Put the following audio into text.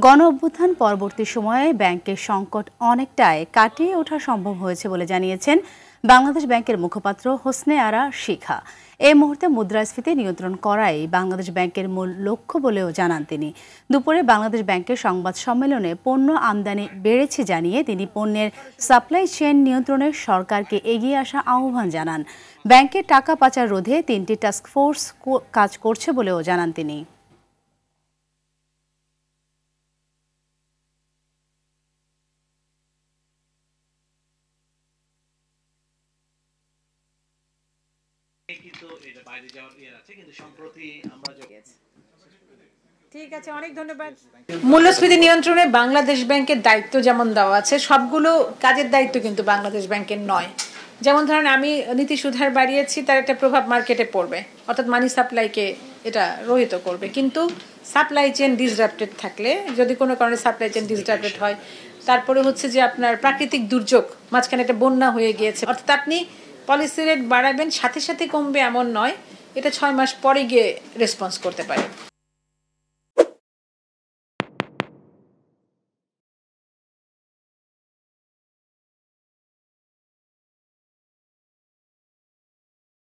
গণঅভ্যুত্থান পরবর্তী সময়ে ব্যাংকের সংকট অনেকটাই কাটিয়ে ওঠা সম্ভব হয়েছে বলে জানিয়েছেন বাংলাদেশ ব্যাংকের মুখপাত্র হোসনে আরা শিখা। এই মুহূর্তে মুদ্রাস্ফীতি নিয়ন্ত্রণ করাই বাংলাদেশ ব্যাংকের মূল লক্ষ্য বলেও জানান তিনি। দুপুরে বাংলাদেশ ব্যাংকের সংবাদ সম্মেলনে পণ্য আমদানি বেড়েছে জানিয়ে তিনি পণ্যের সাপ্লাই চেইন নিয়ন্ত্রণে সরকারকে এগিয়ে আসা আহ্বান জানান। ব্যাংকের টাকা পাচার রোধে 3টি টাস্কফোর্স কাজ করছে বলেও জানান তিনি। ঠিক আছে, অনেক ধন্যবাদ। মূল্যস্ফীতি নিয়ন্ত্রণে বাংলাদেশ ব্যাংকের দায়িত্ব যেমন দেওয়া আছে, সবগুলো কাজের দায়িত্ব কিন্তু বাংলাদেশ ব্যাংকের নয়। যেমন ধরেন, আমি নীতি সুধার বাড়িয়েছি, তার একটা প্রভাব মার্কেটে পড়বে, অর্থাৎ মানি সাপ্লাইকে এটা রহিত করবে। কিন্তু সাপ্লাই চেইন ডিসরাপ্টেড থাকলে, যদি কোনো কারণে সাপ্লাই চেইন ডিসরাপ্টেড হয়, তারপরে হচ্ছে যে আপনার প্রাকৃতিক দুর্যোগ, মাঝখানে একটা বন্যা হয়ে গিয়েছে, অর্থাৎ আপনি পলিসি রেট বাড়াবেন সাথে সাথে কমবে এমন নয়, এটা 6 মাস পরে গিয়ে রেসপন্স করতে পারে।